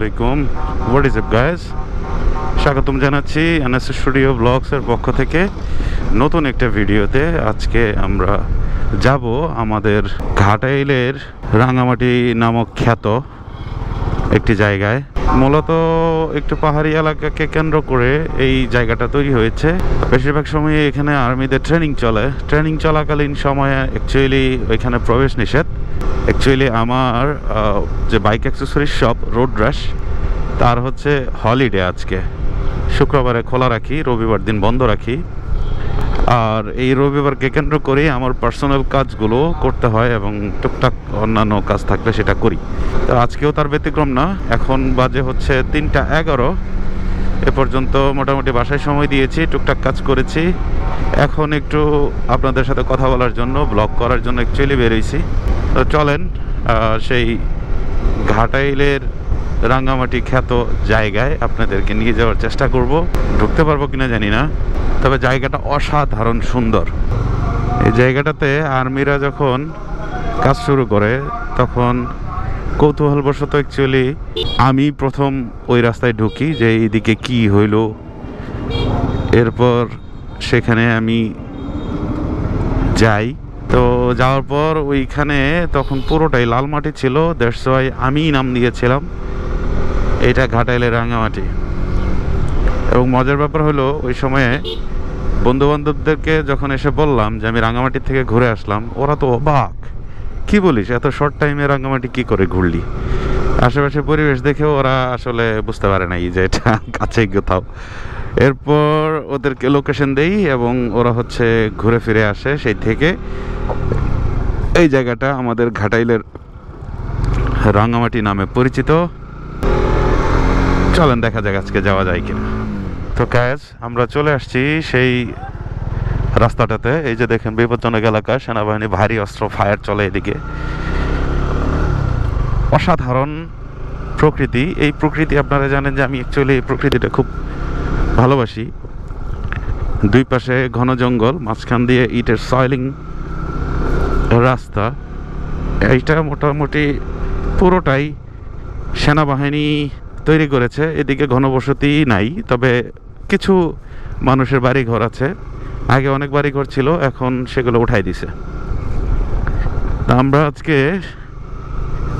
alaikum. What is up guys? স্বাগতম জানাচ্ছি Ns studio blogs এর পক্ষ থেকে নতুন একটা ভিডিওতে। আজকে আমরা যাব আমাদের ঘাটাইলের রাঙ্গামাটি নামক খ্যাত একটি জায়গায়। মূলত একটু পাহাড়ি এলাকাকে কেন্দ্র করে এই জায়গাটা তৈরি হয়েছে। বেশিরভাগ সময় এখানে আর্মিদের ট্রেনিং চলে। ট্রেনিং চলাকালীন সময়ে অ্যাকচুয়ালি এখানে প্রবেশ নিষেধ। অ্যাকচুয়ালি আমার যে bike accessories shop road rash, তার হচ্ছে হলিডে আজকে। শুক্রবারে খোলা রাখি, রবিবার দিন বন্ধ রাখি। আর এই রবিবারকে কেন্দ্র করে আমার পার্সোনাল কাজগুলো করতে হয় এবং টুকটাক অন্যান্য কাজ থাকলে সেটা করি। তো আজকেও তার ব্যতিক্রম না। এখন বাজে হচ্ছে 3:11। এ পর্যন্ত মোটামুটি বাসায় সময় দিয়েছি, টুকটাক কাজ করেছি। এখন একটু আপনাদের সাথে কথা বলার জন্য, ব্লগ করার জন্য অ্যাকচুয়ালি বেরোইছি। তো চলেন সেই ঘাটাইলের রাঙ্গামাটি খ্যাত জায়গায় আপনাদেরকে নিয়ে যাওয়ার চেষ্টা করব। ঢুকতে পারবো কিনা জানি না, তবে জায়গাটা অসাধারণ সুন্দর। এই জায়গাটাতে আর্মিরা যখন কাজ শুরু করে তখন কৌতূহলবশত অ্যাকচুয়ালি আমি প্রথম ওই রাস্তায় ঢুকি যে এইদিকে কি হইল। এরপর সেখানে আমি যাই। তো যাওয়ার পর ওইখানে তখন পুরোটাই লাল মাটি ছিল। দ্যাটস ওয়াই আমি নাম দিয়েছিলাম এটা ঘাটাইলের রাঙ্গামাটি। এবং মজার ব্যাপার হলো ওই সময়ে বন্ধুবান্ধবদেরকে যখন এসে বললাম যে আমি রাঙ্গামাটি থেকে ঘুরে আসলাম, ওরা তো অবাক, কি বলিস এত শর্ট টাইমে রাঙ্গামাটি কি করে ঘুরলি। আশেপাশে পরিবেশ দেখেও ওরা আসলে বুঝতে পারে নাই যে এটা কাছেই কোথাও। এরপর ওদেরকে লোকেশন দেই এবং ওরা হচ্ছে ঘুরে ফিরে আসে সেই থেকে। এই জায়গাটা আমাদের ঘাটাইলের রাঙ্গামাটি নামে পরিচিত। চলেন দেখা যাক আজকে যাওয়া যায় কিনা। তো গ্যাস আমরা চলে আসছি সেই রাস্তাটাতে। এই যে দেখেন বিপজ্জনক এলাকা, সেনাবাহিনী ভারী অস্ত্র ফায়ার চলে এদিকে। অসাধারণ প্রকৃতি। এই প্রকৃতি আপনারা জানেন যে আমি অ্যাকচুয়ালি এই প্রকৃতিটা খুব ভালোবাসি। দুই পাশে ঘন জঙ্গল, মাঝখান দিয়ে ইটের সয়েলিং রাস্তা। এইটা মোটামুটি পুরোটাই সেনাবাহিনী তৈরি করেছে। এদিকে ঘনবসতি নাই, তবে কিছু মানুষের বাড়ি ঘর আছে। আগে অনেক বাড়ি ঘর ছিল, এখন সেগুলো উঠাই দিছে। তা আমরা আজকে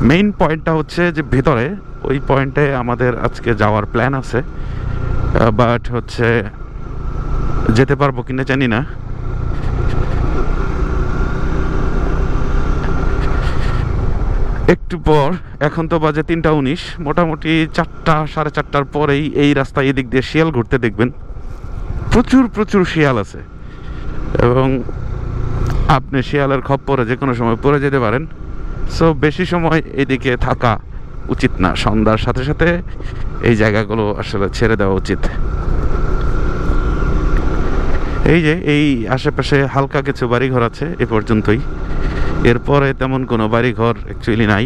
মেইন পয়েন্টটা হচ্ছে যে ভেতরে, ওই পয়েন্টে আমাদের আজকে যাওয়ার প্ল্যান আছে। বাট হচ্ছে যেতে পারবো কিনা জানি না। একটু পর, এখন তো বাজে 3:19, মোটামুটি 4টা 4:30টার পরেই এই রাস্তায় এদিক দিয়ে শিয়াল ঘুরতে দেখবেন। প্রচুর প্রচুর শিয়াল আছে এবং আপনি শিয়ালের খপ্পরে যে কোনো সময় পড়ে যেতে পারেন। সো বেশি সময় এদিকে থাকা উচিত না। সন্ধ্যার সাথে সাথে এই জায়গাগুলো আসলে ছেড়ে দেওয়া উচিত। এই যে এই আশেপাশে হালকা কিছু বাড়িঘর আছে এ পর্যন্তই। এরপরে তেমন কোনো বাড়িঘর অ্যাকচুয়ালি নাই।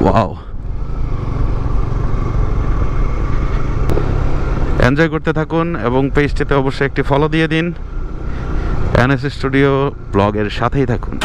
ওয়াও, এনজয় করতে থাকুন এবং পেজটিতে অবশ্যই একটি ফলো দিয়ে দিন। Ns স্টুডিও ব্লগের সাথেই থাকুন।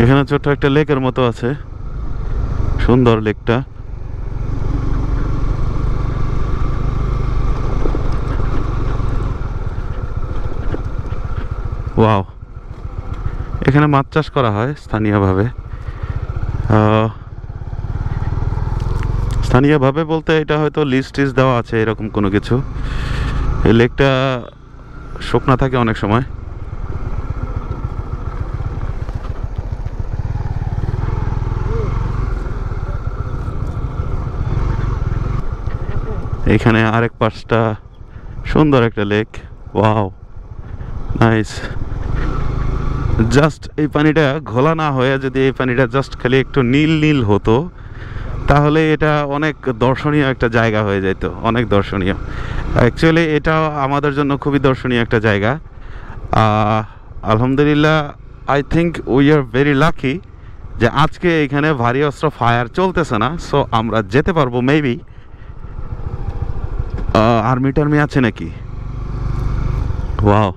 এখানে ছোট্ট একটা লেকের মতো আছে, সুন্দর লেকটা। ওয়াও, এখানে মাছ চাষ করা হয় স্থানীয়ভাবে। স্থানীয়ভাবে বলতে এটা হয়তো লিজ টিজ দেওয়া আছে এরকম কোনো কিছু। এই লেকটা শুকনা থাকে অনেক সময়। এখানে আরেক পাশটা সুন্দর একটা লেক। Wow, nice. জাস্ট এই পানিটা ঘোলা না হয়ে যদি এই পানিটা জাস্ট খালি একটু নীল নীল হতো তাহলে এটা অনেক দর্শনীয় একটা জায়গা হয়ে যেত, অনেক দর্শনীয়। অ্যাকচুয়ালি এটা আমাদের জন্য খুবই দর্শনীয় একটা জায়গা। আলহামদুলিল্লাহ, I think we are very lucky যে আজকে এখানে ভারী অস্ত্র ফায়ার চলতেছে না, সো আমরা যেতে পারবো মেবি। আর্মি টার্মি আছে নাকি? ওয়াও,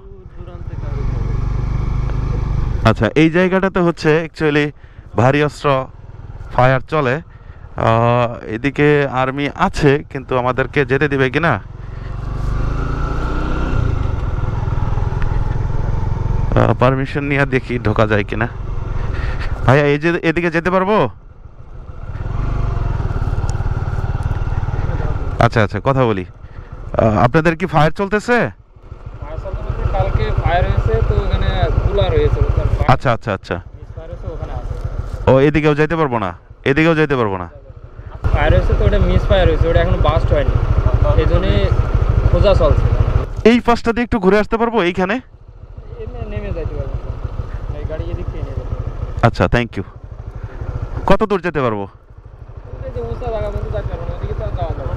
আচ্ছা, এই জায়গাটাতে হচ্ছে অ্যাকচুয়ালি ভারী অস্ত্র ফায়ার চলে। এদিকে আর্মি আছে, কিন্তু আমাদেরকে যেতে দিবে কিনা। পারমিশন নিয়ে দেখি ঢোকা যায় কিনা। ভাইয়া, এই যে এদিকে যেতে পারবো? আচ্ছা আচ্ছা, কথা বলি। আপনাদের কি ফায়ার চলতেছে? কালকে ফায়ার হয়েছে, তো ওখানে কুলার হয়েছে। আচ্ছা আচ্ছা আচ্ছা, ও এদিকেও যাইতে পারবো না, এদিকেও যাইতে পারবো না। ফায়ার হয়েছে তো ওটা মিস ফায়ার হয়েছে, ওটা এখনো বাস্ট হয়নি, এই জন্যই খোঁজা চলছে। এই পাশটা দিয়ে একটু ঘুরে আসতে পারবো এইখানে? নেমে যাইতে পারবো, এই গাড়ি এদিক থেকে নেবে। আচ্ছা, থ্যাংক ইউ। কত দূর যেতে পারবো? এই যে উঁচা জায়গা বলতে যাইতে পারবো না, ওদিকে তো যাওয়া যাবে।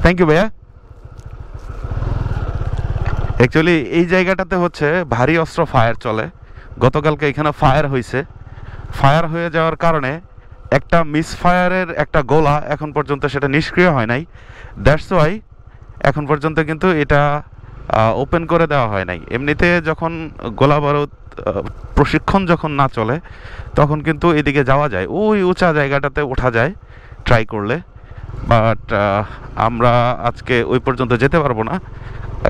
থ্যাংক ইউ ভাইয়া। অ্যাকচুয়ালি এই জায়গাটাতে হচ্ছে ভারী অস্ত্র ফায়ার চলে। গতকালকে এখানে ফায়ার হয়েছে। ফায়ার হয়ে যাওয়ার কারণে একটা মিস ফায়ারের একটা গোলা এখন পর্যন্ত সেটা নিষ্ক্রিয় হয় নাই। দ্যাটস ওয়াই এখন পর্যন্ত কিন্তু এটা ওপেন করে দেওয়া হয় নাই। এমনিতে যখন গোলা বারুদ প্রশিক্ষণ যখন না চলে, তখন কিন্তু এদিকে যাওয়া যায়, ওই উঁচা জায়গাটাতে ওঠা যায় ট্রাই করলে। বাট আমরা আজকে ওই পর্যন্ত যেতে পারবো না।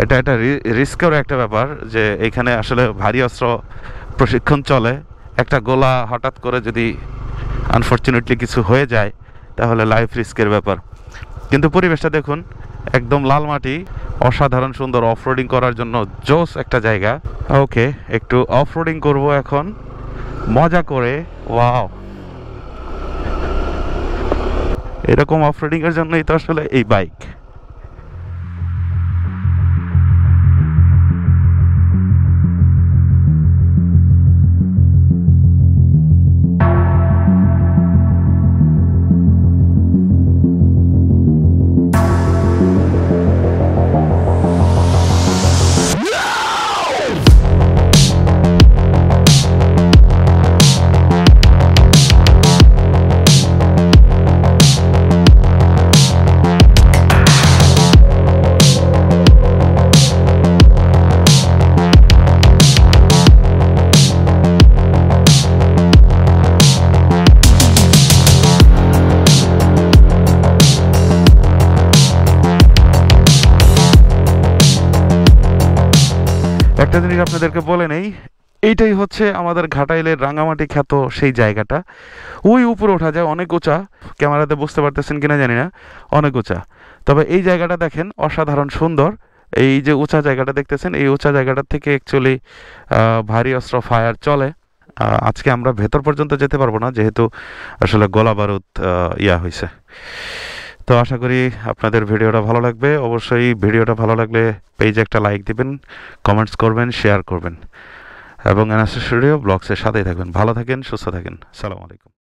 এটা একটা রিস্কেরও একটা ব্যাপার, যে এখানে আসলে ভারী অস্ত্র প্রশিক্ষণ চলে। একটা গোলা হঠাৎ করে যদি আনফর্চুনেটলি কিছু হয়ে যায়, তাহলে লাইফ রিস্কের ব্যাপার। কিন্তু পরিবেশটা দেখুন, একদম লাল মাটি, অসাধারণ সুন্দর। অফ রোডিং করার জন্য জোস একটা জায়গা। ওকে, একটু অফ রোডিং করবো এখন মজা করে। ওয়াও, এরকম অফ রোডিং এর জন্যই তো আসলে এই বাইক। একটা জিনিস আপনাদেরকে বলে নেই, এইটাই হচ্ছে আমাদের ঘাটাইলের রাঙ্গামাটি খ্যাত সেই জায়গাটা। ওই উপরে ওঠা যায়, অনেক উঁচা। ক্যামেরাতে বুঝতে পারতেছেন কিনা জানি না, অনেক উঁচা। তবে এই জায়গাটা দেখেন অসাধারণ সুন্দর। এই যে উঁচা জায়গাটা দেখতেছেন, এই উঁচা জায়গাটার থেকে অ্যাকচুয়ালি ভারী অস্ত্র ফায়ার চলে। আজকে আমরা ভেতর পর্যন্ত যেতে পারবো না, যেহেতু আসলে গোলা বারুদ হয়েছে। তো আশা করি আপনাদের ভিডিওটা ভালো লাগবে। অবশ্যই ভিডিওটা ভালো লাগলে পেজে একটা লাইক দিবেন, কমেন্টস করবেন, শেয়ার করবেন, এবং এনএস স্টুডিও ব্লগসের সাথেই থাকবেন। ভালো থাকেন, সুস্থ থাকেন। আসসালামু আলাইকুম।